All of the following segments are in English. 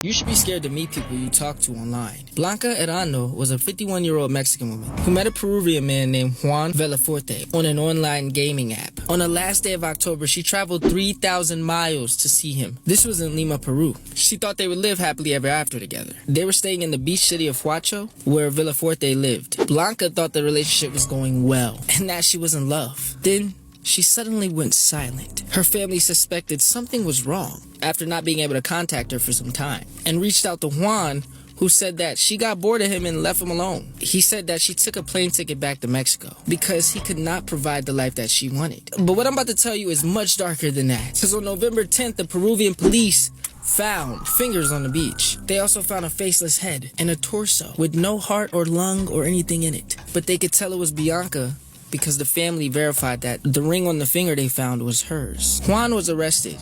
You should be scared to meet people you talk to online. Blanca Erano was a 51-year-old Mexican woman who met a Peruvian man named Juan Villaforte on an online gaming app. On the last day of October, she traveled 3,000 miles to see him. This was in Lima, Peru. She thought they would live happily ever after together. They were staying in the beach city of Huacho, where Villaforte lived. Blanca thought the relationship was going well and that she was in love. Then she suddenly went silent. Her family suspected something was wrong after not being able to contact her for some time, and reached out to Juan, who said that she got bored of him and left him alone. He said that she took a plane ticket back to Mexico because he could not provide the life that she wanted. But what I'm about to tell you is much darker than that. Because on November 10th, the Peruvian police found fingers on the beach. They also found a faceless head and a torso with no heart or lung or anything in it. But they could tell it was Bianca because the family verified that the ring on the finger they found was hers. Juan was arrested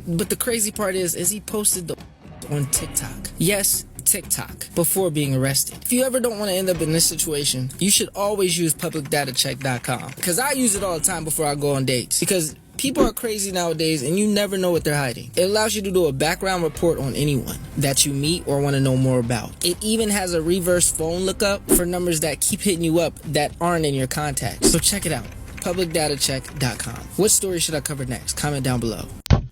but the crazy part is he posted on TikTok. Yes, TikTok, before being arrested. If you ever don't want to end up in this situation, you should always use publicdatacheck.com, because I use it all the time before I go on dates, because people are crazy nowadays and you never know what they're hiding. It allows you to do a background report on anyone that you meet or want to know more about. It even has a reverse phone lookup for numbers that keep hitting you up that aren't in your contacts. So check it out, publicdatacheck.com. What story should I cover next? Comment down below.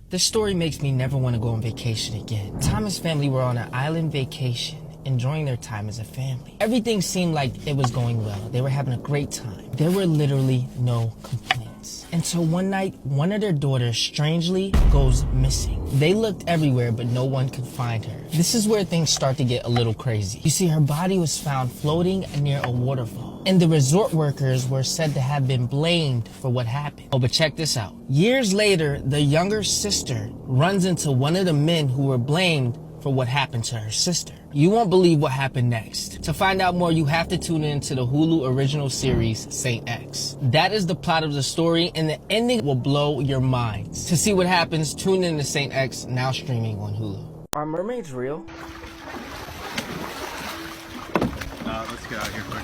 This story makes me never want to go on vacation again. Thomas' family were on an island vacation, enjoying their time as a family. Everything seemed like it was going well. They were having a great time. There were literally no complaints. Until one night, one of their daughters strangely goes missing. They looked everywhere, but no one could find her. This is where things start to get a little crazy. You see, her body was found floating near a waterfall, and the resort workers were said to have been blamed for what happened. Oh, but check this out. Years later, the younger sister runs into one of the men who were blamed for what happened to her sister. You won't believe what happened next. To find out more, you have to tune in to the Hulu original series, Saint X. That is the plot of the story, and the ending will blow your minds. To see what happens, tune in to Saint X, now streaming on Hulu. Are mermaids real? Let's get out of here quick.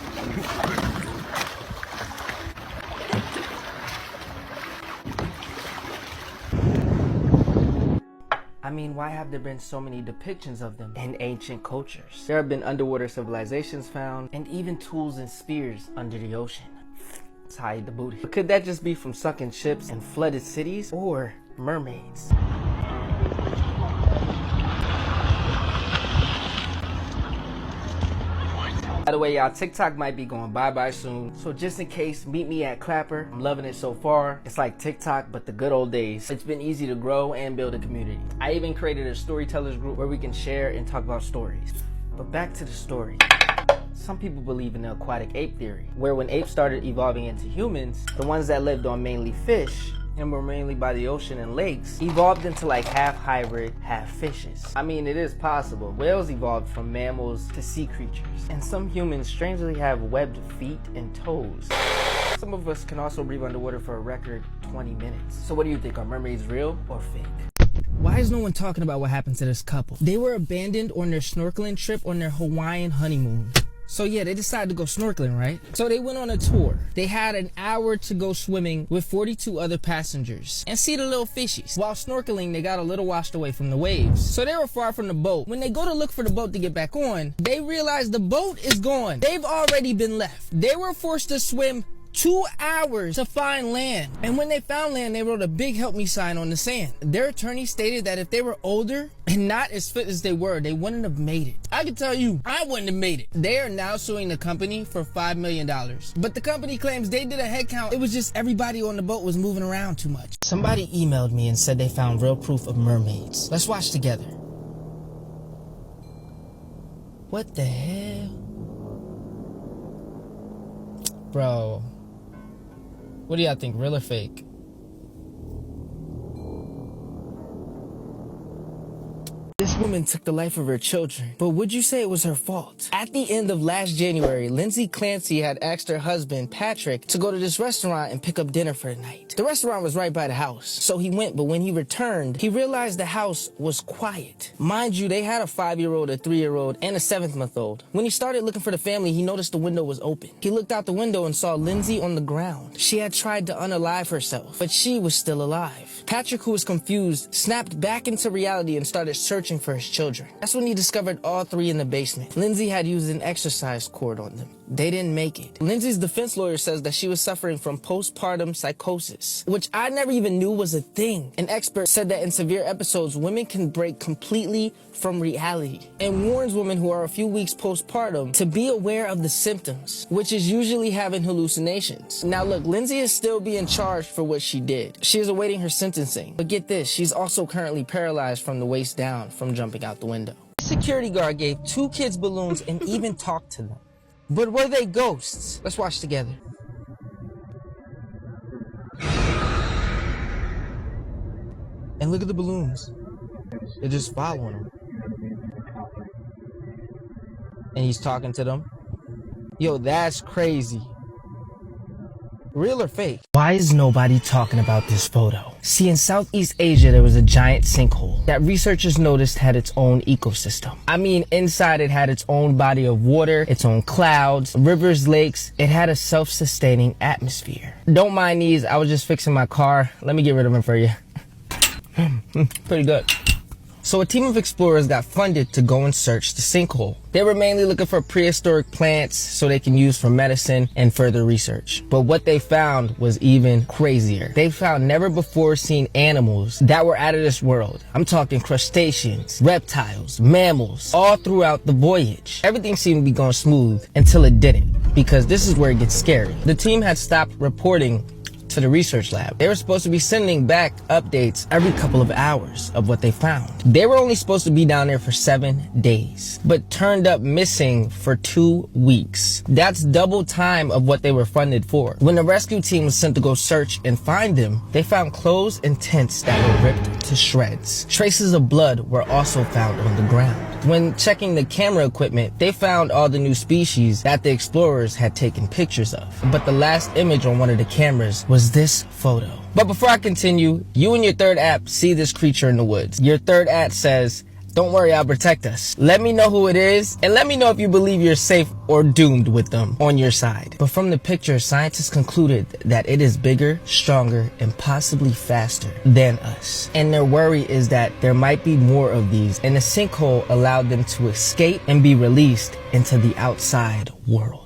I mean, why have there been so many depictions of them in ancient cultures? There have been underwater civilizations found, and even tools and spears under the ocean to hide the booty. But could that just be from sunken ships and flooded cities, or mermaids? By the way, y'all, TikTok might be going bye-bye soon. So just in case, meet me at Clapper. I'm loving it so far. It's like TikTok, but the good old days. It's been easy to grow and build a community. I even created a storytellers group where we can share and talk about stories. But back to the story. Some people believe in the aquatic ape theory, where when apes started evolving into humans, the ones that lived on mainly fish and were mainly by the ocean and lakes evolved into like half hybrid, half fishes. I mean, it is possible. Whales evolved from mammals to sea creatures, and some humans strangely have webbed feet and toes. Some of us can also breathe underwater for a record 20 minutes. So what do you think? Are mermaids real or fake? Why is no one talking about what happened to this couple? They were abandoned on their snorkeling trip on their Hawaiian honeymoon. So yeah, they decided to go snorkeling, right? So they went on a tour. They had an hour to go swimming with 42 other passengers and see the little fishies. While snorkeling, they got a little washed away from the waves. So they were far from the boat. When they go to look for the boat to get back on, they realize the boat is gone. They've already been left. They were forced to swim 2 hours to find land. And when they found land, they wrote a big help me sign on the sand. Their attorney stated that if they were older and not as fit as they were, they wouldn't have made it. I can tell you, I wouldn't have made it. They are now suing the company for $5 million. But the company claims they did a head count. It was just everybody on the boat was moving around too much. Somebody emailed me and said they found real proof of mermaids. Let's watch together. What the hell? Bro. What do y'all think, real or fake? This woman took the life of her children, but would you say it was her fault? At the end of last January, Lindsay Clancy had asked her husband, Patrick, to go to this restaurant and pick up dinner for the night. The restaurant was right by the house, so he went, but when he returned, he realized the house was quiet. Mind you, they had a 5-year-old, a 3-year-old, and a 7-month-old. When he started looking for the family, he noticed the window was open. He looked out the window and saw Lindsay on the ground. She had tried to unalive herself, but she was still alive. Patrick, who was confused, snapped back into reality and started searching searching for his children. That's when he discovered all three in the basement. Lindsay had used an exercise cord on them. They didn't make it. Lindsay's defense lawyer says that she was suffering from postpartum psychosis, which I never even knew was a thing. An expert said that in severe episodes, women can break completely from reality and warns women who are a few weeks postpartum to be aware of the symptoms, which is usually having hallucinations. Now look, Lindsay is still being charged for what she did. She is awaiting her sentencing. But get this, she's also currently paralyzed from the waist down from jumping out the window. The security guard gave 2 kids balloons and even talked to them. But were they ghosts? Let's watch together. And look at the balloons. They're just following him. And he's talking to them. Yo, that's crazy. Real or fake? Why is nobody talking about this photo? See, in Southeast Asia, there was a giant sinkhole that researchers noticed had its own ecosystem. I mean, inside it had its own body of water, its own clouds, rivers, lakes. It had a self-sustaining atmosphere. Don't mind these, I was just fixing my car. Let me get rid of them for you. Pretty good. So a team of explorers got funded to go and search the sinkhole. They were mainly looking for prehistoric plants so they can use for medicine and further research. But what they found was even crazier. They found never before seen animals that were out of this world. I'm talking crustaceans, reptiles, mammals, all throughout the voyage. Everything seemed to be going smooth until it didn't, because this is where it gets scary. The team had stopped reporting to the research lab. They were supposed to be sending back updates every couple of hours of what they found. They were only supposed to be down there for 7 days, but turned up missing for 2 weeks. That's double time of what they were funded for. When the rescue team was sent to go search and find them, they found clothes and tents that were ripped to shreds. Traces of blood were also found on the ground. When checking the camera equipment, they found all the new species that the explorers had taken pictures of. But the last image on one of the cameras was this photo. But before I continue, you and your third app see this creature in the woods. Your third app says, "Don't worry, I'll protect us." Let me know who it is, and let me know if you believe you're safe or doomed with them on your side. But from the picture, scientists concluded that it is bigger, stronger, and possibly faster than us. And their worry is that there might be more of these, and the sinkhole allowed them to escape and be released into the outside world.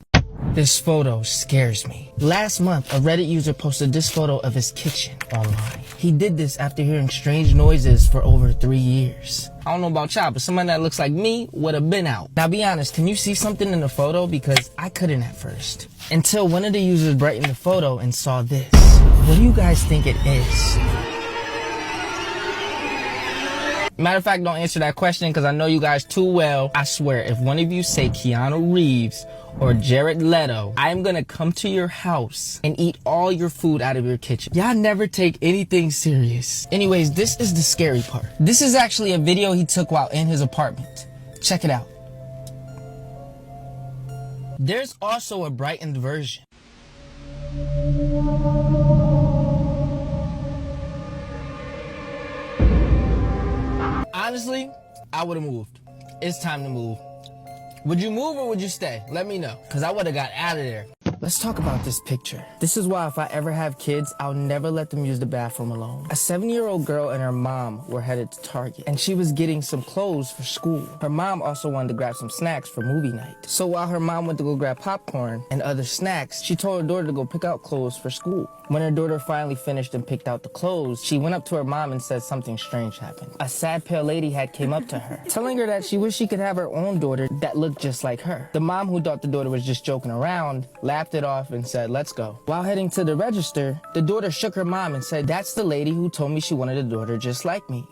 This photo scares me. Last month, a Reddit user posted this photo of his kitchen online. He did this after hearing strange noises for over 3 years. I don't know about y'all, but someone that looks like me would have been out. Now be honest, can you see something in the photo? Because I couldn't at first. Until one of the users brightened the photo and saw this. What do you guys think it is? Matter of fact, don't answer that question because I know you guys too well. I swear, if one of you say Keanu Reeves or Jared Leto, I'm gonna come to your house and eat all your food out of your kitchen. Y'all never take anything serious. Anyways, this is the scary part. This is actually a video he took while in his apartment. Check it out. There's also a brightened version. Honestly, I would have moved. It's time to move. Would you move or would you stay? Let me know, because I would have got out of there. Let's talk about this picture. This is why if I ever have kids, I'll never let them use the bathroom alone. A 7-year-old girl and her mom were headed to Target, and she was getting some clothes for school. Her mom also wanted to grab some snacks for movie night. So while her mom went to go grab popcorn and other snacks, she told her daughter to go pick out clothes for school. When her daughter finally finished and picked out the clothes, she went up to her mom and said something strange happened. A sad pale lady had came up to her, telling her that she wished she could have her own daughter that looked just like her. The mom, who thought the daughter was just joking around, laughed it off and said, "Let's go." While heading to the register, the daughter shook her mom and said, "That's the lady who told me she wanted a daughter just like me,"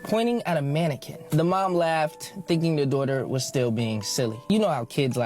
pointing at a mannequin. The mom laughed, thinking the daughter was still being silly. You know how kids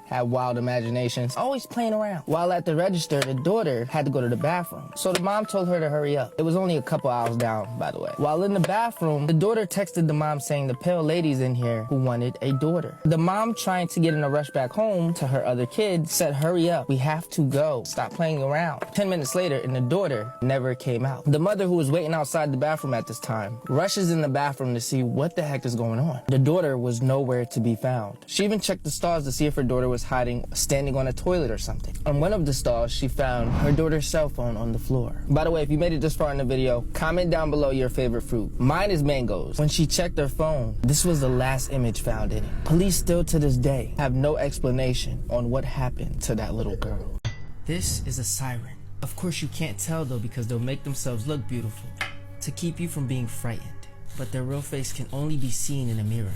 have wild imaginations, always playing around. While at the register, the daughter had to go to the bathroom, so the mom told her to hurry up. It was only a couple hours down, by the way. While in the bathroom, the daughter texted the mom saying the pale lady's in here who wanted a daughter. The mom, trying to get in a rush back home to her other kids, said, "Hurry up, we have to go. Stop playing around." 10 minutes later, and the daughter never came out. The mother, who was waiting outside the bathroom at this time, rushes in the bathroom to see what the heck is going on. The daughter was nowhere to be found. She even checked the stalls to see if her daughter was was hiding, standing on a toilet or something. On one of the stalls, she found her daughter's cell phone on the floor. By the way, if you made it this far in the video, comment down below your favorite fruit. Mine is mangoes. When she checked her phone, this was the last image found in it. Police still to this day have no explanation on what happened to that little girl. This is a siren. Of course you can't tell though, because they'll make themselves look beautiful to keep you from being frightened. But their real face can only be seen in a mirror.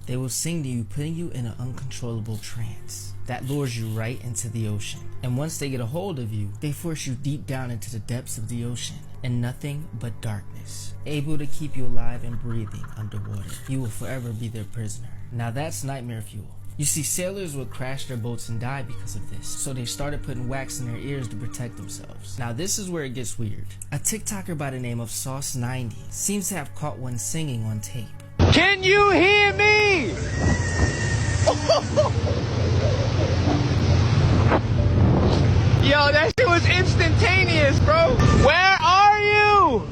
They will sing to you, putting you in an uncontrollable trance that lures you right into the ocean. And once they get a hold of you, they force you deep down into the depths of the ocean and nothing but darkness, able to keep you alive and breathing underwater. You will forever be their prisoner. Now that's nightmare fuel. You see, sailors would crash their boats and die because of this, so they started putting wax in their ears to protect themselves. Now this is where it gets weird. A TikToker by the name of Sauce90 seems to have caught one singing on tape. Can you hear me? Yo, that shit was instantaneous, bro. Where are you?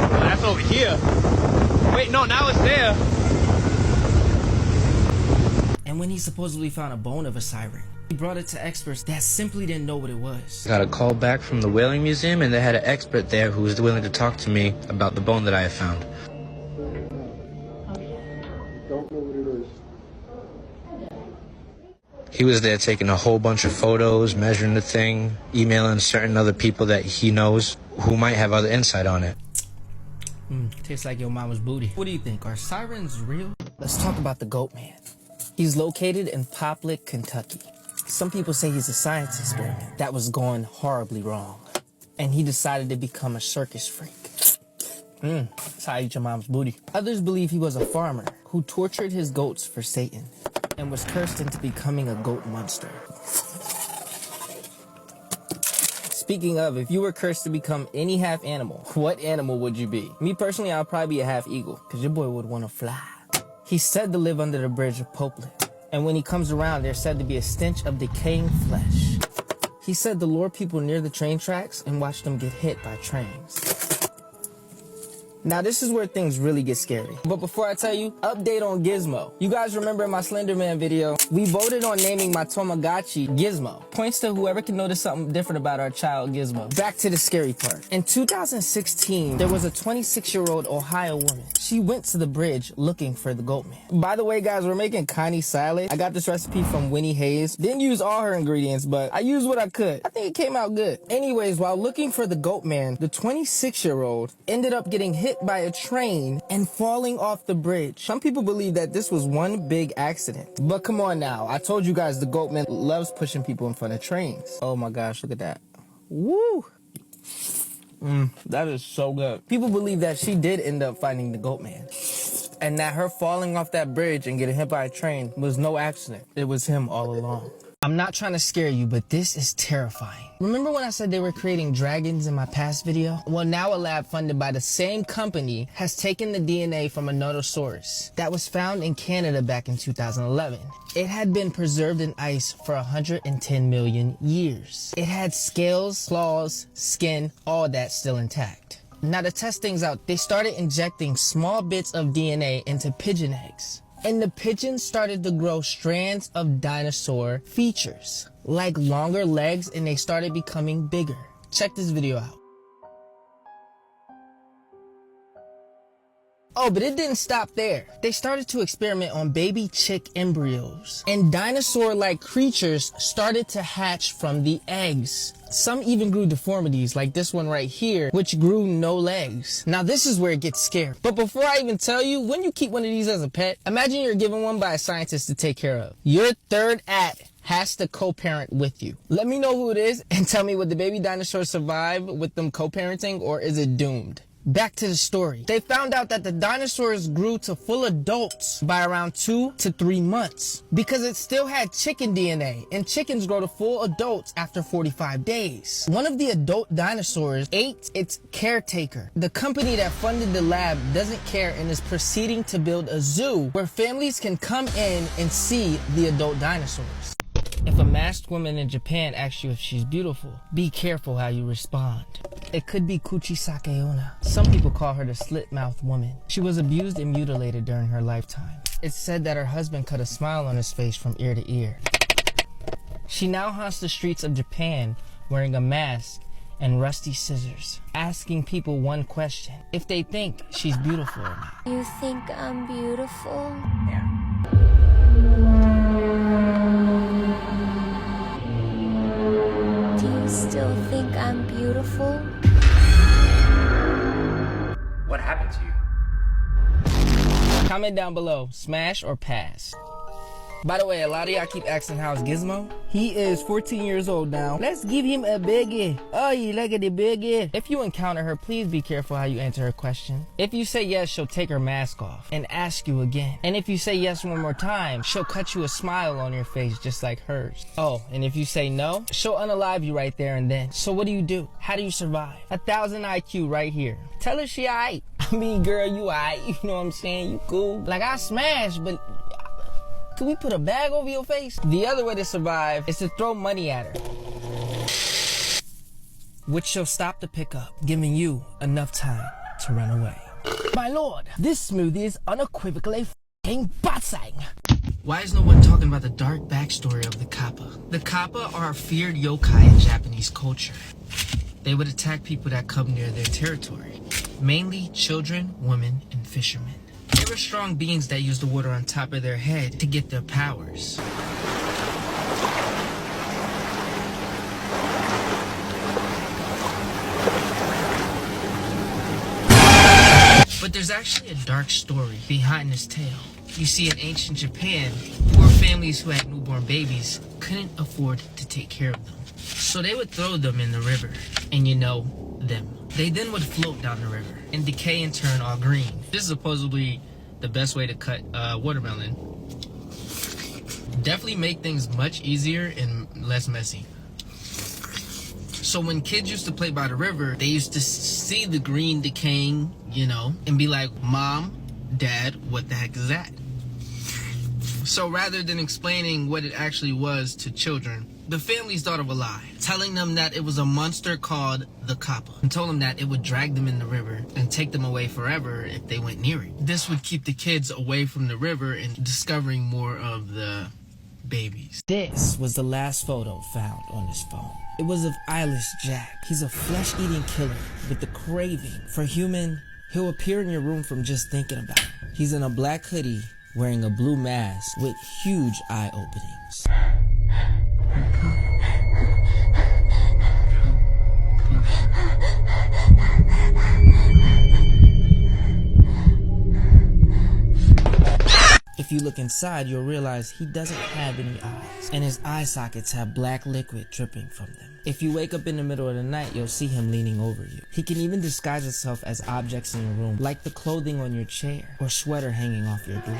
Oh, that's over here. Wait, no, now it's there. And when he supposedly found a bone of a siren, he brought it to experts that simply didn't know what it was. Got a call back from the whaling museum, and they had an expert there who was willing to talk to me about the bone that I had found. Don't know what it is. He was there taking a whole bunch of photos, measuring the thing, emailing certain other people that he knows who might have other insight on it. Tastes like your mama's booty. What do you think? Are sirens real? Let's talk about the Goat Man. He's located in Poplick, Kentucky. Some people say he's a science experiment that was going horribly wrong, and he decided to become a circus freak. That's how I eat your mom's booty. Others believe he was a farmer who tortured his goats for Satan and was cursed into becoming a goat monster. Speaking of, if you were cursed to become any half animal, what animal would you be? Me personally, I'll probably be a half eagle, because your boy would want to fly. He's said to live under the bridge of Poplick, and when he comes around, there's said to be a stench of decaying flesh. He said to lure people near the train tracks and watch them get hit by trains. Now this is where things really get scary. But before I tell you, update on Gizmo. You guys remember in my Slender Man video, we voted on naming my Tamagotchi Gizmo. Points to whoever can notice something different about our child Gizmo. Back to the scary part. In 2016, there was a 26-year-old Ohio woman. She went to the bridge looking for the Goat Man. By the way, guys, we're making Connie salad. I got this recipe from Winnie Hayes. Didn't use all her ingredients, but I used what I could. I think it came out good. Anyways, while looking for the Goat Man, the 26-year-old ended up getting hit by a train and falling off the bridge. Some people believe that this was one big accident. But come on now, I told you guys the Goat Man loves pushing people in front of trains. Oh my gosh, look at that. Woo! That is so good. People believe that she did end up finding the Goat Man, and that her falling off that bridge and getting hit by a train was no accident. It was him all along. I'm not trying to scare you, but this is terrifying. Remember when I said they were creating dragons in my past video? Well, now a lab funded by the same company has taken the DNA from a Notosaurus that was found in Canada back in 2011. It had been preserved in ice for 110 million years. It had scales, claws, skin, all that still intact. Now to test things out, they started injecting small bits of DNA into pigeon eggs. And the pigeons started to grow strands of dinosaur features, like longer legs, and they started becoming bigger. Check this video out. Oh, but it didn't stop there. They started to experiment on baby chick embryos, and dinosaur-like creatures started to hatch from the eggs. Some even grew deformities, like this one right here, which grew no legs. Now this is where it gets scary. But before I even tell you, when you keep one of these as a pet, imagine you're given one by a scientist to take care of. Your third act has to co-parent with you. Let me know who it is and tell me, would the baby dinosaur survive with them co-parenting, or is it doomed? Back to the story. They found out that the dinosaurs grew to full adults by around 2 to 3 months because it still had chicken DNA, and chickens grow to full adults after 45 days. One of the adult dinosaurs ate its caretaker. The company that funded the lab doesn't care and is proceeding to build a zoo where families can come in and see the adult dinosaurs. If a masked woman in Japan asks you if she's beautiful, be careful how you respond. It could be Kuchi Sakeona. Some people call her the slit-mouthed woman. She was abused and mutilated during her lifetime. It's said that her husband cut a smile on his face from ear to ear. She now haunts the streets of Japan wearing a mask and rusty scissors, asking people one question: if they think she's beautiful or not. You think I'm beautiful? Do you still think I'm beautiful? What happened to you? Comment down below, smash or pass. By the way, a lot of y'all keep asking how's Gizmo. He is 14 years old now. Let's give him a biggie. Oh, you look at the biggie. If you encounter her, please be careful how you answer her question. If you say yes, she'll take her mask off and ask you again. And if you say yes one more time, she'll cut you a smile on your face just like hers. Oh, and if you say no, she'll unalive you right there and then. So what do? How do you survive? 1,000 IQ right here. Tell her she aight. I mean, girl, you aight. You know what I'm saying? You cool. Like, I smashed, but can we put a bag over your face? The other way to survive is to throw money at her, which she'll stop to pick up, giving you enough time to run away. My lord, this smoothie is unequivocally f***ing batsang. Why is no one talking about the dark backstory of the Kappa? The Kappa are a feared yokai in Japanese culture. They would attack people that come near their territory, mainly children, women, and fishermen. They were strong beings that used the water on top of their head to get their powers. But there's actually a dark story behind this tale. You see, in ancient Japan, poor families who had newborn babies couldn't afford to take care of them. So they would throw them in the river, and you know them. They then would float down the river and decay and turn all green. This is supposedly the best way to cut watermelon. Definitely make things much easier and less messy. So when kids used to play by the river, they used to see the green decaying, you know, and be like, Mom, Dad, what the heck is that? So rather than explaining what it actually was to children, the families thought of a lie, telling them that it was a monster called the Kappa, and told them that it would drag them in the river and take them away forever if they went near it. This would keep the kids away from the river and discovering more of the babies. This was the last photo found on his phone. It was of Eyeless Jack. He's a flesh-eating killer with the craving for human. He'll appear in your room from just thinking about him. He's in a black hoodie, wearing a blue mask with huge eye openings. If you look inside, you'll realize he doesn't have any eyes, and his eye sockets have black liquid dripping from them. If you wake up in the middle of the night, you'll see him leaning over you. He can even disguise himself as objects in your room, like the clothing on your chair or sweater hanging off your door.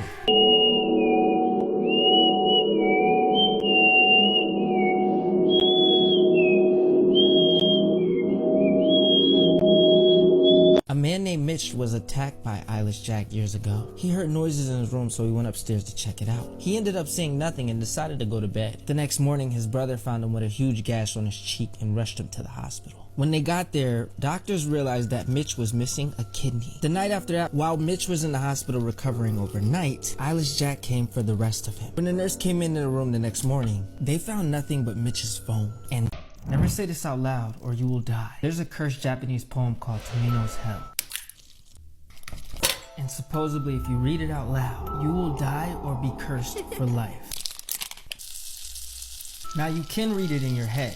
A man named Mitch was attacked by Eyeless Jack years ago. He heard noises in his room, so he went upstairs to check it out. He ended up seeing nothing and decided to go to bed. The next morning, his brother found him with a huge gash on his cheek and rushed him to the hospital. When they got there, doctors realized that Mitch was missing a kidney. The night after that, while Mitch was in the hospital recovering overnight, Eyeless Jack came for the rest of him. When the nurse came into the room the next morning, they found nothing but Mitch's phone. And never say this out loud or you will die. There's a cursed Japanese poem called Tomino's Hell. And supposedly if you read it out loud, you will die or be cursed for life. Now you can read it in your head.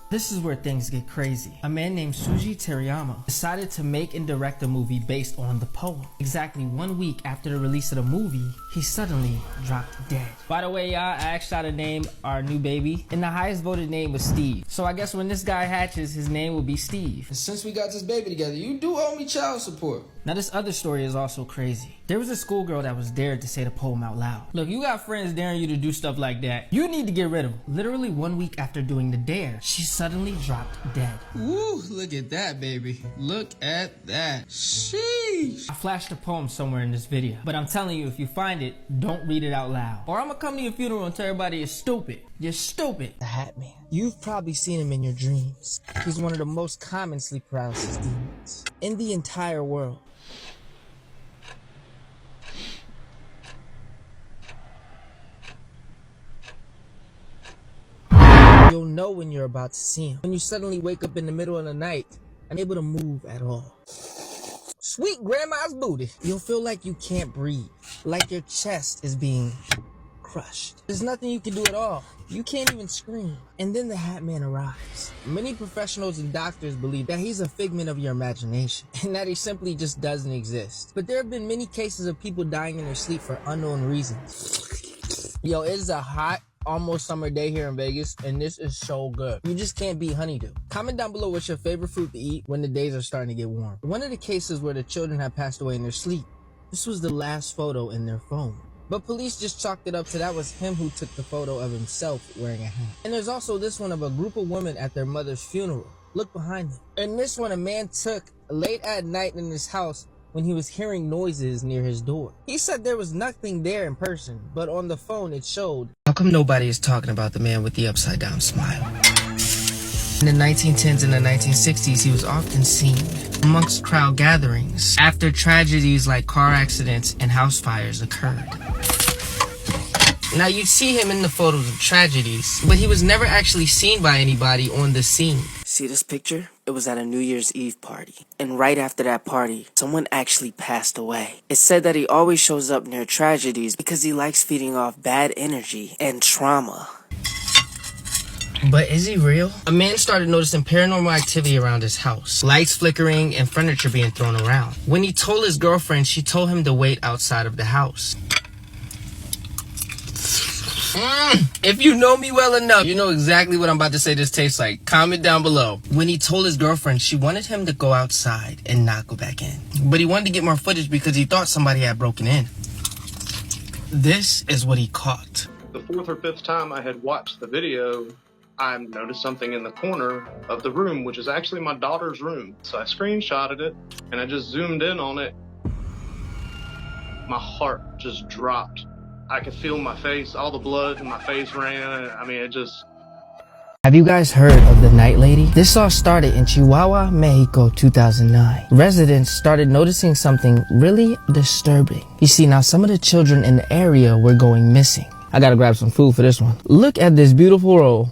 This is where things get crazy. A man named Shuji Terayama decided to make and direct a movie based on the poem. Exactly 1 week after the release of the movie, he suddenly dropped dead. By the way, y'all, I asked y'all to name our new baby, and the highest voted name was Steve. So I guess when this guy hatches, his name will be Steve. And since we got this baby together, you do owe me child support. Now this other story is also crazy. There was a schoolgirl that was dared to say the poem out loud. Look, you got friends daring you to do stuff like that. You need to get rid of them. Literally 1 week after doing the dare, she suddenly dropped dead. Ooh, look at that, baby. Look at that. Sheesh. I flashed a poem somewhere in this video, but I'm telling you, if you find it, don't read it out loud, or I'm gonna come to your funeral and tell everybody you're stupid. You're stupid. The Hat Man. You've probably seen him in your dreams. He's one of the most common sleep paralysis demons in the entire world. You'll know when you're about to see him. When you suddenly wake up in the middle of the night, unable to move at all. Sweet grandma's booty. You'll feel like you can't breathe, like your chest is being crushed. There's nothing you can do at all. You can't even scream. And then the Hat Man arrives. Many professionals and doctors believe that he's a figment of your imagination and that he simply just doesn't exist. But there have been many cases of people dying in their sleep for unknown reasons. Yo, it is a hot, almost summer day here in Vegas, and this is so good. You just can't beat honeydew. Comment down below what's your favorite fruit to eat when the days are starting to get warm. One of the cases where the children have passed away in their sleep, this was the last photo in their phone. But police just chalked it up to that was him who took the photo of himself wearing a hat. And there's also this one of a group of women at their mother's funeral. Look behind them. And this one a man took late at night in his house when he was hearing noises near his door. He said there was nothing there in person, but on the phone it showed. How come nobody is talking about the man with the upside down smile? In the 1910s and the 1960s, he was often seen amongst crowd gatherings after tragedies like car accidents and house fires occurred. Now you'd see him in the photos of tragedies, but he was never actually seen by anybody on the scene. See this picture? It was at a New Year's Eve party. And right after that party, someone actually passed away. It's said that he always shows up near tragedies because he likes feeding off bad energy and trauma. But is he real? A man started noticing paranormal activity around his house. Lights flickering and furniture being thrown around. When he told his girlfriend, she told him to wait outside of the house. If you know me well enough, you know exactly what I'm about to say this tastes like. Comment down below. When he told his girlfriend, she wanted him to go outside and not go back in. But he wanted to get more footage because he thought somebody had broken in. This is what he caught. The fourth or fifth time I had watched the video, I noticed something in the corner of the room, which is actually my daughter's room. So I screenshotted it and I just zoomed in on it. My heart just dropped. I could feel my face, all the blood in my face ran. I mean, it just... Have you guys heard of the Night Lady? This all started in Chihuahua, Mexico, 2009. Residents started noticing something really disturbing. You see, now some of the children in the area were going missing. I gotta grab some food for this one. Look at this beautiful roll.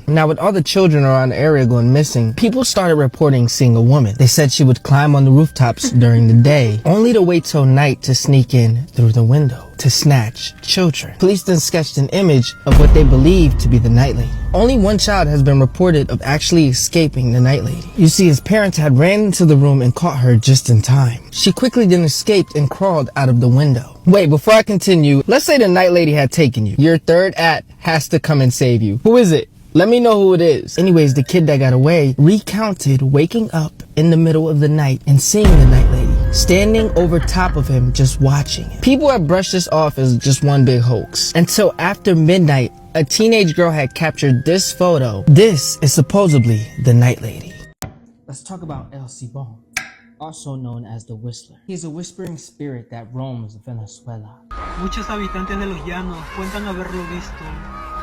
Now with all the children around the area going missing, people started reporting seeing a woman. They said she would climb on the rooftops during the day, only to wait till night to sneak in through the window to snatch children. Police then sketched an image of what they believed to be the Night Lady. Only one child has been reported of actually escaping the Night Lady. You see, his parents had ran into the room and caught her just in time. She quickly then escaped and crawled out of the window. Wait, before I continue, let's say the Night Lady had taken you. Your third act has to come and save you. Who is it? Let me know who it is. Anyways, the kid that got away recounted waking up in the middle of the night and seeing the Night Lady standing over top of him just watching him. People have brushed this off as just one big hoax until after midnight, a teenage girl had captured this photo. This is supposedly the Night Lady. Let's talk about El Cibon, also known as the Whistler. He is a whispering spirit that roams Venezuela. Muchos habitantes de los llanos cuentan haberlo visto.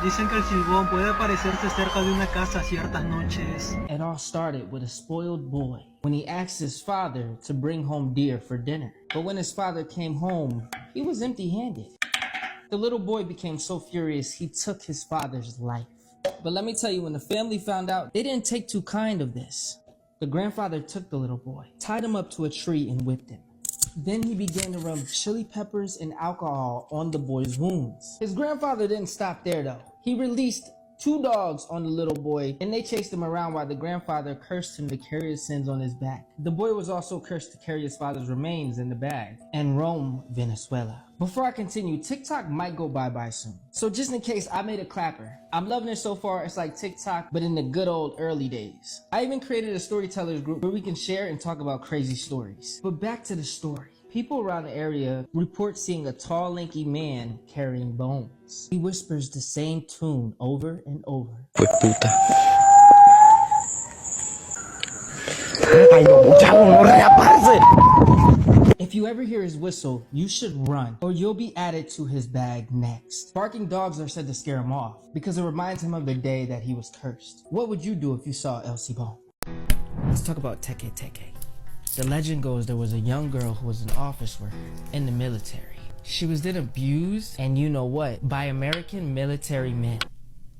Dicen que el silbón puede aparecerse cerca de una casa ciertas noches. It all started with a spoiled boy when he asked his father to bring home deer for dinner. But when his father came home, he was empty-handed. The little boy became so furious he took his father's life. But let me tell you, when the family found out, they didn't take too kind of this. The grandfather took the little boy, tied him up to a tree and whipped him. Then he began to rub chili peppers and alcohol on the boy's wounds. His grandfather didn't stop there though. He released 2 dogs on the little boy and they chased him around while the grandfather cursed him to carry his sins on his back. The boy was also cursed to carry his father's remains in the bag and roam Venezuela. Before I continue, TikTok might go bye-bye soon. So just in case, I made a clapper. I'm loving it so far. It's like TikTok, but in the good old early days. I even created a storytellers group where we can share and talk about crazy stories. But back to the story. People around the area report seeing a tall, lanky man carrying bones. He whispers the same tune over and over. If you ever hear his whistle, you should run, or you'll be added to his bag next. Barking dogs are said to scare him off, because it reminds him of the day that he was cursed. What would you do if you saw El Cibon? Let's talk about Teke Teke. The legend goes there was a young girl who was an office worker in the military. She was then abused, and you know what, by American military men.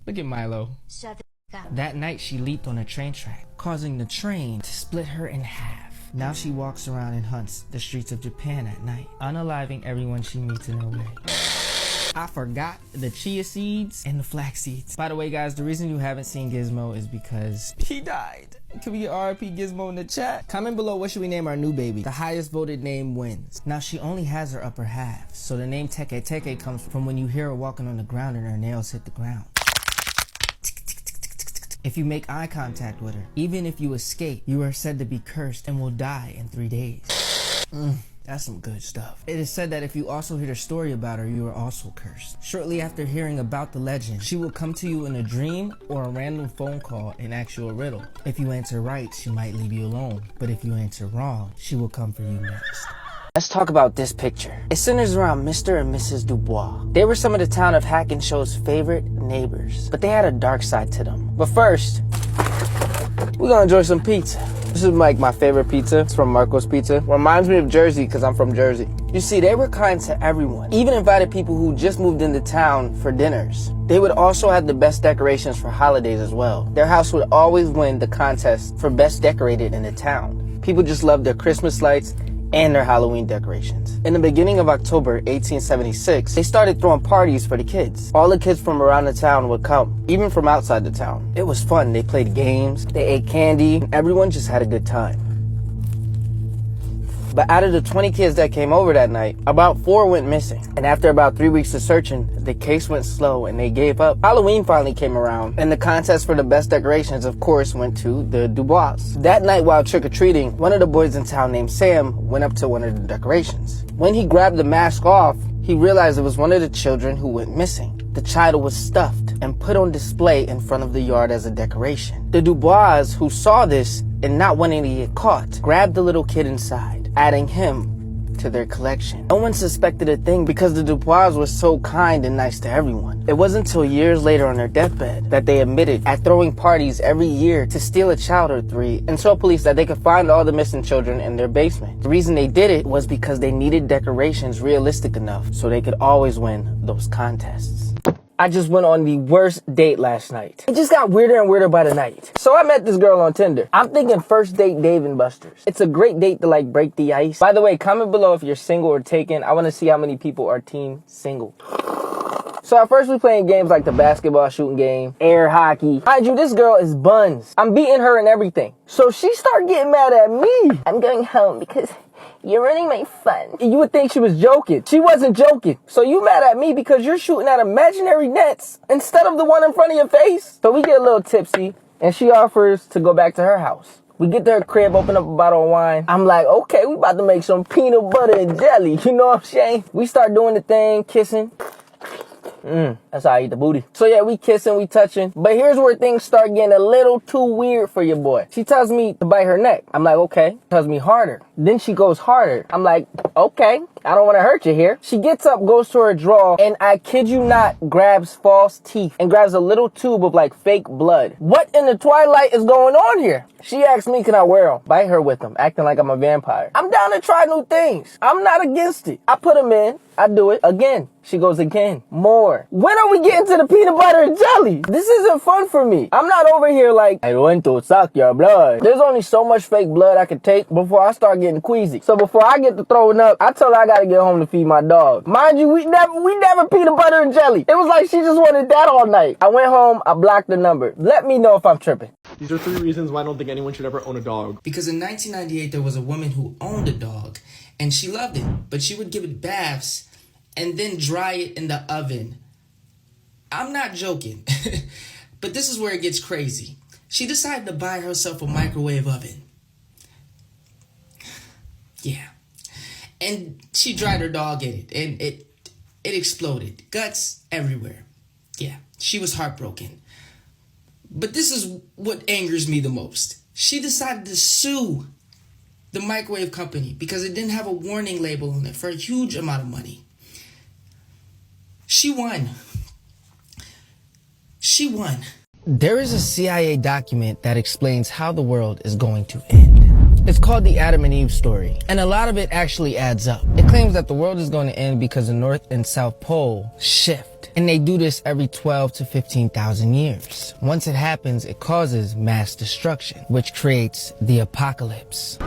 Look at Milo. That night she leaped on a train track, causing the train to split her in half. Now she walks around and hunts the streets of Japan at night, unaliving everyone she meets in her way. I forgot the chia seeds and the flax seeds. By the way, guys, the reason you haven't seen Gizmo is because he died. Can we get RIP Gizmo in the chat? Comment below, what should we name our new baby? The highest voted name wins. Now she only has her upper half, so the name Teke Teke comes from when you hear her walking on the ground and her nails hit the ground. If you make eye contact with her, even if you escape, you are said to be cursed and will die in 3 days. That's some good stuff. It is said that if you also hear a story about her, you are also cursed. Shortly after hearing about the legend, she will come to you in a dream or a random phone call and ask you a riddle. If you answer right, she might leave you alone. But if you answer wrong, she will come for you next. Let's talk about this picture. It centers around Mr. and Mrs. Dubois. They were some of the town of Hackenshaw's favorite neighbors, but they had a dark side to them. But first, we're gonna enjoy some pizza. This is like my favorite pizza. It's from Marco's Pizza. Reminds me of Jersey because I'm from Jersey. You see, they were kind to everyone. Even invited people who just moved into town for dinners. They would also have the best decorations for holidays as well. Their house would always win the contest for best decorated in the town. People just loved their Christmas lights and their Halloween decorations. In the beginning of October 1876, they started throwing parties for the kids. All the kids from around the town would come, even from outside the town. It was fun. They played games, they ate candy, and everyone just had a good time. But out of the 20 kids that came over that night, about 4 went missing. And after about 3 weeks of searching, the case went slow and they gave up. Halloween finally came around, and the contest for the best decorations, of course, went to the Dubois. That night while trick-or-treating, one of the boys in town named Sam went up to one of the decorations. When he grabbed the mask off, he realized it was one of the children who went missing. The child was stuffed and put on display in front of the yard as a decoration. The Dubois, who saw this and not wanting to get caught, grabbed the little kid inside, adding him to their collection. No one suspected a thing because the Dubois was so kind and nice to everyone. It wasn't until years later on their deathbed that they admitted at throwing parties every year to steal a child or 3 and show police that they could find all the missing children in their basement. The reason they did it was because they needed decorations realistic enough so they could always win those contests. I just went on the worst date last night. It just got weirder and weirder by the night. So I met this girl on Tinder. I'm thinking first date Dave and Buster's. It's a great date to like break the ice. By the way, comment below if you're single or taken. I want to see how many people are team single. So at first we playing games like the basketball shooting game, air hockey. Mind you, this girl is buns. I'm beating her and everything. So she started getting mad at me. I'm going home because you're ruining my fun. You would think she was joking. She wasn't joking. So you mad at me because you're shooting at imaginary nets instead of the one in front of your face? So we get a little tipsy and she offers to go back to her house. We get to her crib, open up a bottle of wine. I'm like, okay, we about to make some peanut butter and jelly. You know what I'm saying? We start doing the thing, kissing. That's how I eat the booty. So yeah, we kissing, we touching. But here's where things start getting a little too weird for your boy. She tells me to bite her neck. I'm like, okay. Tells me harder. Then she goes harder. I'm like, okay. I don't want to hurt you here. She gets up, goes to her drawer, and I kid you not, grabs false teeth and grabs a little tube of like fake blood. What in the twilight is going on here? She asked me, can I wear them? Bite her with them, acting like I'm a vampire. I'm down to try new things. I'm not against it. I put them in. I do it again. She goes again. More. When are we getting to the peanut butter and jelly? This isn't fun for me. I'm not over here like, I want to suck your blood. There's only so much fake blood I could take before I start getting queasy. So before I get to throwing up, I tell her I gotta get home to feed my dog. Mind you, we never peanut butter and jelly. It was like she just wanted that all night. I went home, I blocked the number. Let me know if I'm tripping. These are 3 reasons why I don't think anyone should ever own a dog. Because in 1998, there was a woman who owned a dog, and she loved it, but she would give it baths and then dry it in the oven. I'm not joking, but this is where it gets crazy. She decided to buy herself a microwave oven. Yeah. And she dried her dog in it, and it exploded. Guts everywhere. Yeah, she was heartbroken. But this is what angers me the most. She decided to sue the microwave company because it didn't have a warning label on it for a huge amount of money. She won. She won. There is a CIA document that explains how the world is going to end. It's called the Adam and Eve story, and a lot of it actually adds up. It claims that the world is going to end because the North and South Pole shift, and they do this every 12 to 15,000 years. Once it happens, it causes mass destruction, which creates the apocalypse.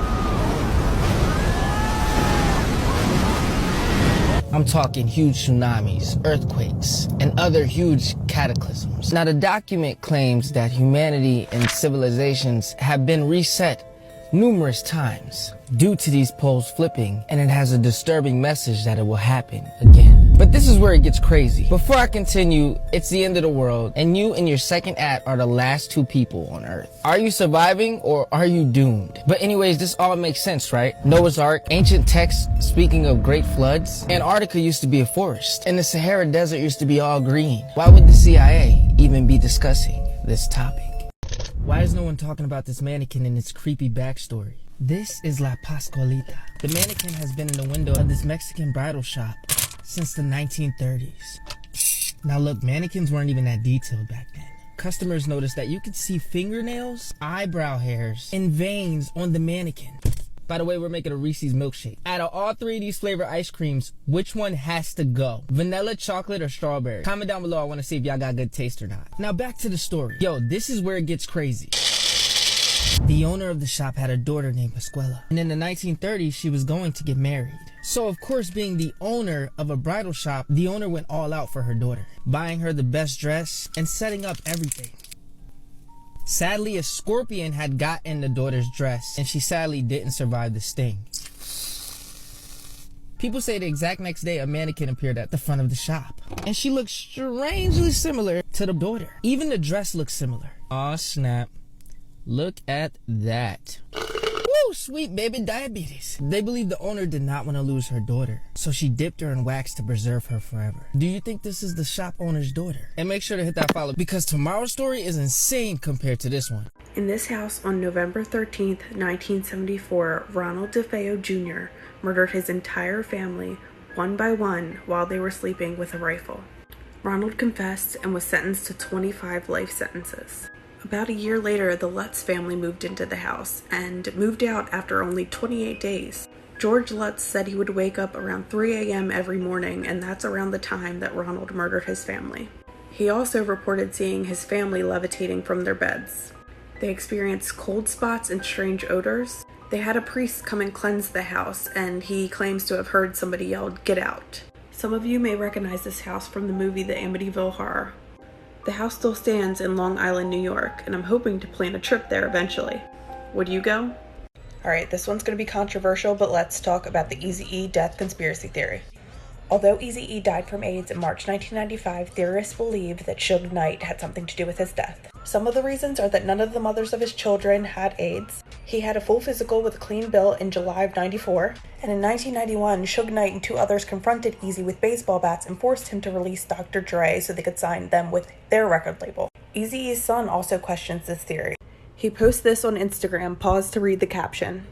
I'm talking huge tsunamis, earthquakes, and other huge cataclysms. Now, the document claims that humanity and civilizations have been reset numerous times due to these poles flipping, and it has a disturbing message that it will happen again. But this is where it gets crazy. Before I continue, it's the end of the world, and you and your second act are the last two people on Earth. Are you surviving or are you doomed? But anyways, this all makes sense, right? Noah's Ark, ancient texts speaking of great floods. Antarctica used to be a forest, and the Sahara Desert used to be all green. Why would the CIA even be discussing this topic? Why is no one talking about this mannequin and its creepy backstory? This is La Pascualita. The mannequin has been in the window of this Mexican bridal shop since the 1930s. Now look, mannequins weren't even that detailed back then. Customers noticed that you could see fingernails, eyebrow hairs, and veins on the mannequin. By the way, we're making a Reese's milkshake. Out of all three of these flavor ice creams, which one has to go? Vanilla, chocolate, or strawberry? Comment down below. I want to see if y'all got good taste or not. Now back to the story. Yo, this is where it gets crazy. The owner of the shop had a daughter named Pascuala, and in the 1930s, she was going to get married. So of course, being the owner of a bridal shop, the owner went all out for her daughter, buying her the best dress and setting up everything. Sadly, a scorpion had gotten the daughter's dress, and she sadly didn't survive the sting. People say the exact next day, a mannequin appeared at the front of the shop, and she looked strangely similar to the daughter. Even the dress looked similar. Aw, snap. Look at that. Woo, sweet baby diabetes. They believe the owner did not want to lose her daughter, so she dipped her in wax to preserve her forever. Do you think this is the shop owner's daughter? And make sure to hit that follow, because tomorrow's story is insane compared to this one. In this house on November 13th, 1974, Ronald DeFeo Jr. murdered his entire family one by one while they were sleeping with a rifle. Ronald confessed and was sentenced to 25 life sentences. About a year later, the Lutz family moved into the house and moved out after only 28 days. George Lutz said he would wake up around 3 a.m. every morning, and that's around the time that Ronald murdered his family. He also reported seeing his family levitating from their beds. They experienced cold spots and strange odors. They had a priest come and cleanse the house, and he claims to have heard somebody yell, "Get out." Some of you may recognize this house from the movie The Amityville Horror. The house still stands in Long Island, New York, and I'm hoping to plan a trip there eventually. Would you go? Alright, this one's going to be controversial, but let's talk about the Eazy-E death conspiracy theory. Although Eazy-E died from AIDS in March 1995, theorists believe that Suge Knight had something to do with his death. Some of the reasons are that none of the mothers of his children had AIDS. He had a full physical with a clean bill in July of '94. And in 1991, Suge Knight and two others confronted Eazy with baseball bats and forced him to release Dr. Dre so they could sign them with their record label. Eazy-E's son also questions this theory. He posts this on Instagram. Pause to read the caption.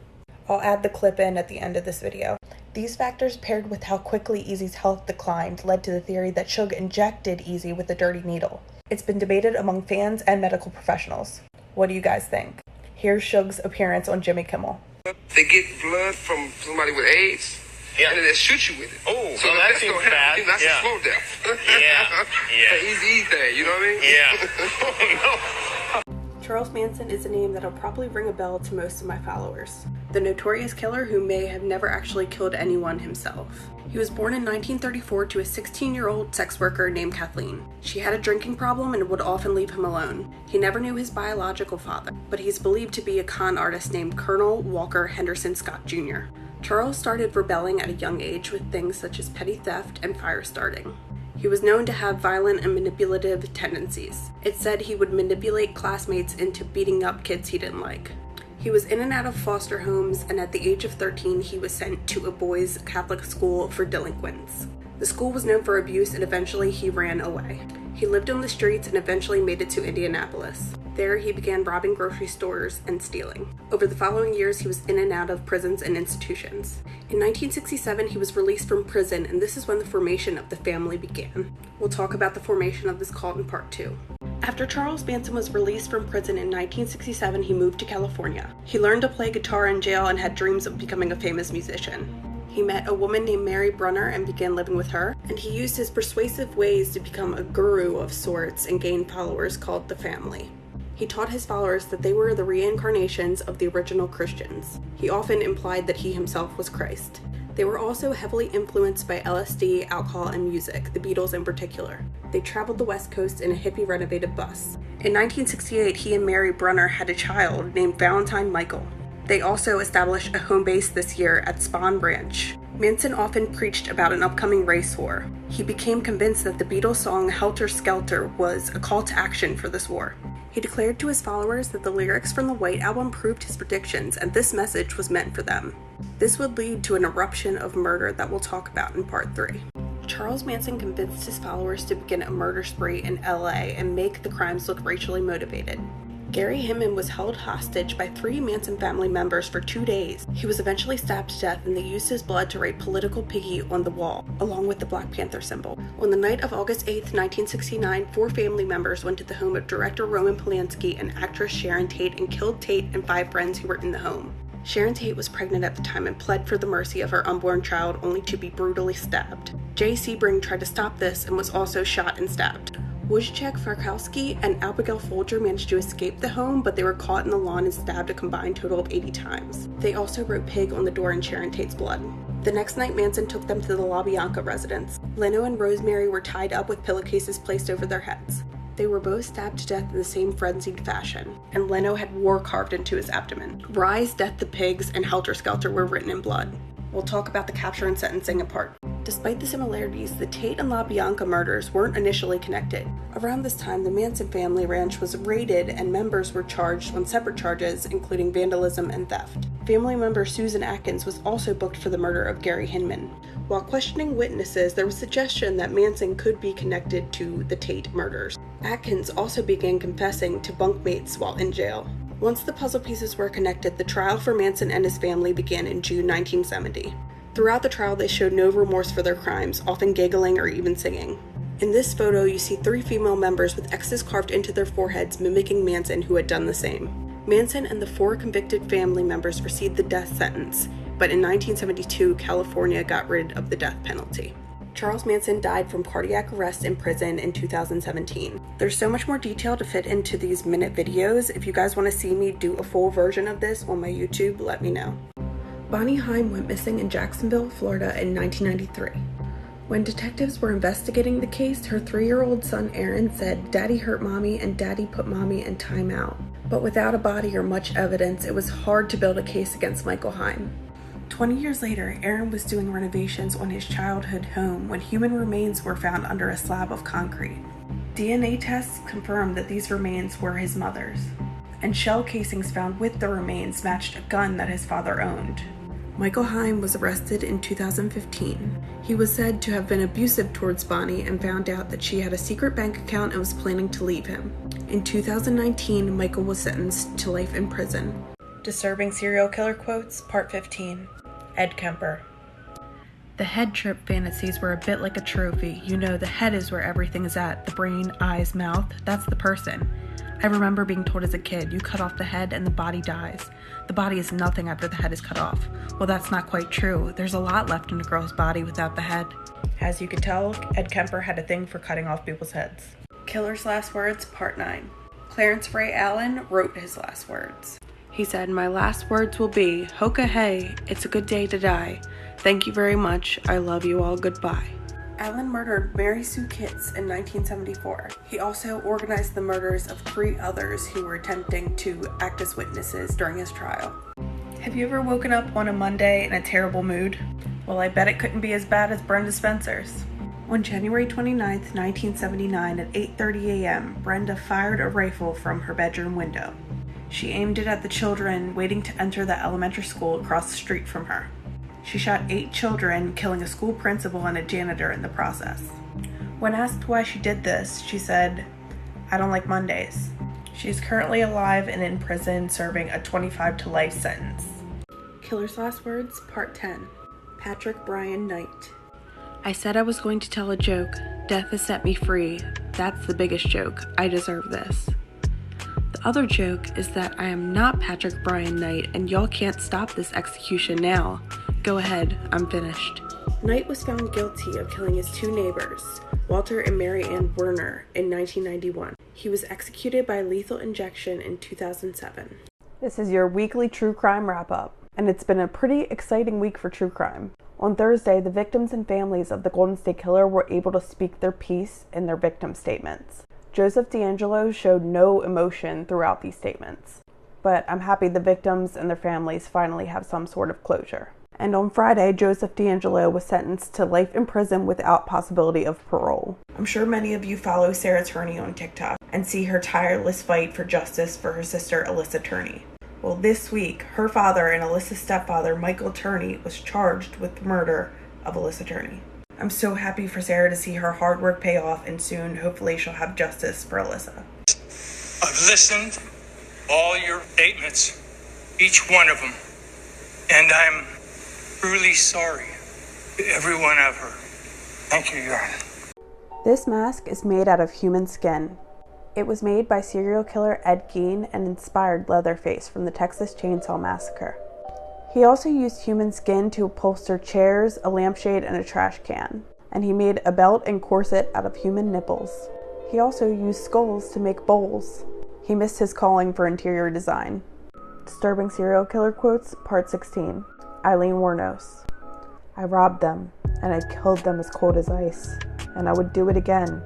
I'll add the clip in at the end of this video. These factors, paired with how quickly Eazy's health declined, led to the theory that Suge injected Eazy with a dirty needle. It's been debated among fans and medical professionals. What do you guys think? Here's Suge's appearance on Jimmy Kimmel. They get blood from somebody with AIDS, and then they shoot you with it. Oh, so well, that seems bad. That's a slow death. Yeah. Easy thing, you know what I mean? Yeah. Charles Manson is a name that'll probably ring a bell to most of my followers. The notorious killer who may have never actually killed anyone himself. He was born in 1934 to a 16-year-old sex worker named Kathleen. She had a drinking problem and would often leave him alone. He never knew his biological father, but he's believed to be a con artist named Colonel Walker Henderson Scott Jr. Charles started rebelling at a young age with things such as petty theft and fire starting. He was known to have violent and manipulative tendencies. It said he would manipulate classmates into beating up kids he didn't like. He was in and out of foster homes, and at the age of 13, he was sent to a boys' Catholic school for delinquents. The school was known for abuse, and eventually he ran away. He lived on the streets and eventually made it to Indianapolis. There, he began robbing grocery stores and stealing. Over the following years, he was in and out of prisons and institutions. In 1967, he was released from prison, and this is when the formation of the family began. We'll talk about the formation of this cult in part 2. After Charles Manson was released from prison in 1967, he moved to California. He learned to play guitar in jail and had dreams of becoming a famous musician. He met a woman named Mary Brunner and began living with her, and he used his persuasive ways to become a guru of sorts and gain followers called the family. He taught his followers that they were the reincarnations of the original Christians. He often implied that he himself was Christ. They were also heavily influenced by LSD, alcohol, and music, the Beatles in particular. They traveled the West Coast in a hippie-renovated bus. In 1968, he and Mary Brunner had a child named Valentine Michael. They also established a home base this year at Spahn Ranch. Manson often preached about an upcoming race war. He became convinced that the Beatles song Helter Skelter was a call to action for this war. He declared to his followers that the lyrics from the White Album proved his predictions and this message was meant for them. This would lead to an eruption of murder that we'll talk about in part 3. Charles Manson convinced his followers to begin a murder spree in LA and make the crimes look racially motivated. Gary Hinman was held hostage by 3 Manson family members for 2 days. He was eventually stabbed to death and they used his blood to write political piggy on the wall, along with the Black Panther symbol. On the night of August 8, 1969, 4 family members went to the home of director Roman Polanski and actress Sharon Tate and killed Tate and 5 friends who were in the home. Sharon Tate was pregnant at the time and pled for the mercy of her unborn child, only to be brutally stabbed. Jay Sebring tried to stop this and was also shot and stabbed. Wojciech Farkowski and Abigail Folger managed to escape the home, but they were caught in the lawn and stabbed a combined total of 80 times. They also wrote pig on the door in Sharon Tate's blood. The next night, Manson took them to the La Bianca residence. Leno and Rosemary were tied up with pillowcases placed over their heads. They were both stabbed to death in the same frenzied fashion, and Leno had war carved into his abdomen. Rise, Death the Pigs, and Helter Skelter were written in blood. We'll talk about the capture and sentencing apart. Despite the similarities, the Tate and La Bianca murders weren't initially connected. Around this time, the Manson family ranch was raided and members were charged on separate charges, including vandalism and theft. Family member Susan Atkins was also booked for the murder of Gary Hinman. While questioning witnesses, there was suggestion that Manson could be connected to the Tate murders. Atkins also began confessing to bunkmates while in jail. Once the puzzle pieces were connected, the trial for Manson and his family began in June 1970. Throughout the trial, they showed no remorse for their crimes, often giggling or even singing. In this photo, you see 3 female members with X's carved into their foreheads, mimicking Manson, who had done the same. Manson and the 4 convicted family members received the death sentence, but in 1972, California got rid of the death penalty. Charles Manson died from cardiac arrest in prison in 2017. There's so much more detail to fit into these minute videos. If you guys want to see me do a full version of this on my YouTube, let me know. Bonnie Heim went missing in Jacksonville, Florida in 1993. When detectives were investigating the case, her 3-year-old son Aaron said, "Daddy hurt mommy and daddy put mommy in timeout." But without a body or much evidence, it was hard to build a case against Michael Heim. 20 years later, Aaron was doing renovations on his childhood home when human remains were found under a slab of concrete. DNA tests confirmed that these remains were his mother's, and shell casings found with the remains matched a gun that his father owned. Michael Heim was arrested in 2015. He was said to have been abusive towards Bonnie and found out that she had a secret bank account and was planning to leave him. In 2019, Michael was sentenced to life in prison. Disturbing Serial Killer Quotes, Part 15. Ed Kemper. The head trip fantasies were a bit like a trophy. You know, the head is where everything is at. The brain, eyes, mouth, that's the person. I remember being told as a kid, you cut off the head and the body dies. The body is nothing after the head is cut off. Well, that's not quite true. There's a lot left in a girl's body without the head. As you can tell, Ed Kemper had a thing for cutting off people's heads. Killer's Last Words, Part 9. Clarence Ray Allen wrote his last words. He said, "My last words will be, Hoka hey, it's a good day to die. Thank you very much. I love you all. Goodbye." Allen murdered Mary Sue Kitts in 1974. He also organized the murders of 3 others who were attempting to act as witnesses during his trial. Have you ever woken up on a Monday in a terrible mood? Well, I bet it couldn't be as bad as Brenda Spencer's. On January 29, 1979 at 8:30 a.m., Brenda fired a rifle from her bedroom window. She aimed it at the children waiting to enter the elementary school across the street from her. She shot 8 children, killing a school principal and a janitor in the process. When asked why she did this, she said, "I don't like Mondays." She is currently alive and in prison serving a 25 to life sentence. Killer's Last Words, Part 10. Patrick Brian Knight. I said I was going to tell a joke. Death has set me free. That's the biggest joke. I deserve this. The other joke is that I am not Patrick Brian Knight and y'all can't stop this execution now. Go ahead, I'm finished. Knight was found guilty of killing his two neighbors, Walter and Mary Ann Werner, in 1991. He was executed by lethal injection in 2007. This is your weekly true crime wrap-up, and it's been a pretty exciting week for true crime. On Thursday, the victims and families of the Golden State Killer were able to speak their piece in their victim statements. Joseph DeAngelo showed no emotion throughout these statements, but I'm happy the victims and their families finally have some sort of closure. And on Friday, Joseph DeAngelo was sentenced to life in prison without possibility of parole. I'm sure many of you follow Sarah Turney on TikTok and see her tireless fight for justice for her sister Alyssa Turney. Well, this week, her father and Alyssa's stepfather, Michael Turney, was charged with the murder of Alyssa Turney. I'm so happy for Sarah to see her hard work pay off, and soon, hopefully, she'll have justice for Alyssa. I've listened to all your statements, each one of them, and I'm truly sorry to every one of her. Thank you, Your Honor. This mask is made out of human skin. It was made by serial killer Ed Gein and inspired Leatherface from the Texas Chainsaw Massacre. He also used human skin to upholster chairs, a lampshade, and a trash can. And he made a belt and corset out of human nipples. He also used skulls to make bowls. He missed his calling for interior design. Disturbing Serial Killer Quotes, Part 16. Eileen Wuornos. I robbed them, and I killed them as cold as ice. And I would do it again.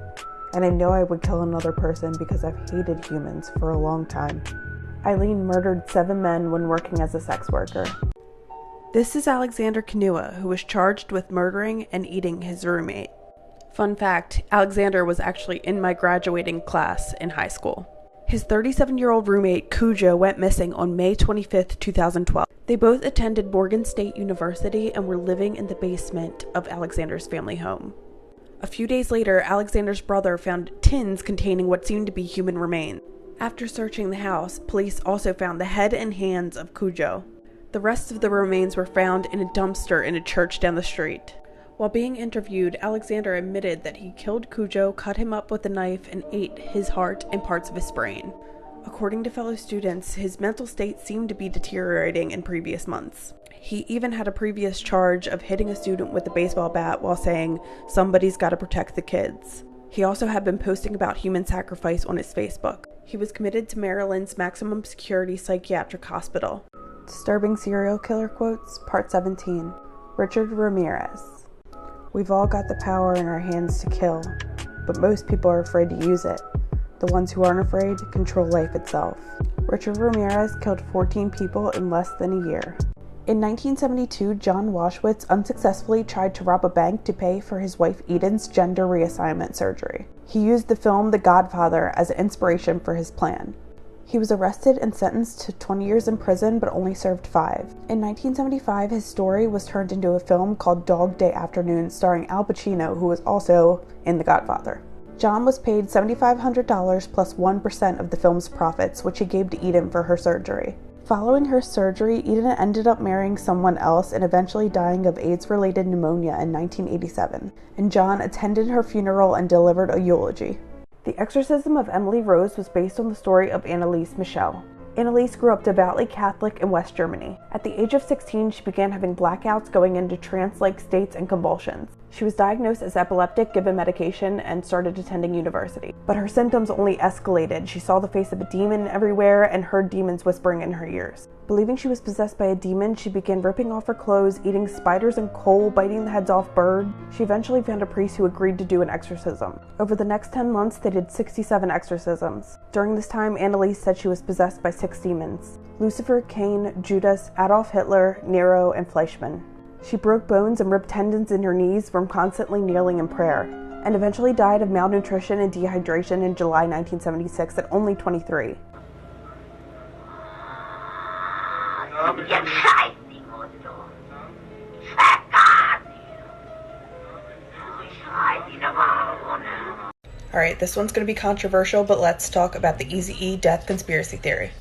And I know I would kill another person because I've hated humans for a long time. Eileen murdered 7 men when working as a sex worker. This is Alexander Kanua, who was charged with murdering and eating his roommate. Fun fact, Alexander was actually in my graduating class in high school. His 37-year-old roommate, Cujo, went missing on May 25, 2012. They both attended Morgan State University and were living in the basement of Alexander's family home. A few days later, Alexander's brother found tins containing what seemed to be human remains. After searching the house, police also found the head and hands of Cujo. The rest of the remains were found in a dumpster in a church down the street. While being interviewed, Alexander admitted that he killed Cujo, cut him up with a knife, and ate his heart and parts of his brain. According to fellow students, his mental state seemed to be deteriorating in previous months. He even had a previous charge of hitting a student with a baseball bat while saying, "Somebody's got to protect the kids." He also had been posting about human sacrifice on his Facebook. He was committed to Maryland's maximum security psychiatric hospital. Disturbing Serial Killer Quotes, Part 17. Richard Ramirez. We've all got the power in our hands to kill, but most people are afraid to use it. The ones who aren't afraid control life itself. Richard Ramirez killed 14 people in less than a year. In 1972, John Washwitz unsuccessfully tried to rob a bank to pay for his wife Eden's gender reassignment surgery. He used the film The Godfather as an inspiration for his plan. He was arrested and sentenced to 20 years in prison, but only served 5. In 1975, his story was turned into a film called Dog Day Afternoon, starring Al Pacino, who was also in The Godfather. John was paid $7,500 plus 1% of the film's profits, which he gave to Eden for her surgery. Following her surgery, Eden ended up marrying someone else and eventually dying of AIDS-related pneumonia in 1987, and John attended her funeral and delivered a eulogy. The Exorcism of Emily Rose was based on the story of Anneliese Michel. Anneliese grew up devoutly Catholic in West Germany. At the age of 16, she began having blackouts, going into trance-like states and convulsions. She was diagnosed as epileptic, given medication, and started attending university. But her symptoms only escalated. She saw the face of a demon everywhere and heard demons whispering in her ears. Believing she was possessed by a demon, she began ripping off her clothes, eating spiders and coal, biting the heads off birds. She eventually found a priest who agreed to do an exorcism. Over the next 10 months, they did 67 exorcisms. During this time, Anneliese said she was possessed by 6 demons: Lucifer, Cain, Judas, Adolf Hitler, Nero, and Fleischmann. She broke bones and ripped tendons in her knees from constantly kneeling in prayer, and eventually died of malnutrition and dehydration in July 1976 at only 23. Alright, this one's going to be controversial, but let's talk about the Eazy-E death conspiracy theory.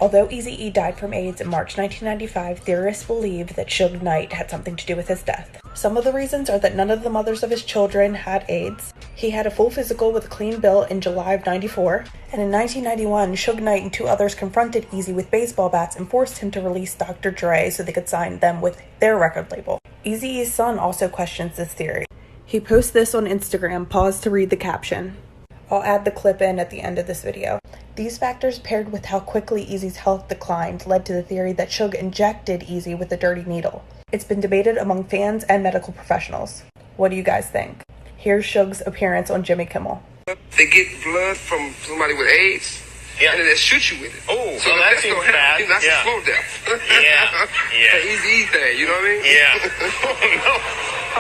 Although Eazy-E died from AIDS in March 1995, theorists believe that Suge Knight had something to do with his death. Some of the reasons are that none of the mothers of his children had AIDS. He had a full physical with a clean bill in July of '94. And in 1991, Suge Knight and two others confronted Eazy with baseball bats and forced him to release Dr. Dre so they could sign them with their record label. Eazy-E's son also questions this theory. He posts this on Instagram. Pause to read the caption. I'll add the clip in at the end of this video. These factors, paired with how quickly Eazy's health declined, led to the theory that Suge injected Eazy with a dirty needle. It's been debated among fans and medical professionals. What do you guys think? Here's Suge's appearance on Jimmy Kimmel. They get blood from somebody with AIDS, and then they shoot you with it. Oh, so well, that seems bad. That's Yeah. a slow death. Yeah. Easy thing, you know what I mean? Yeah. Oh, no.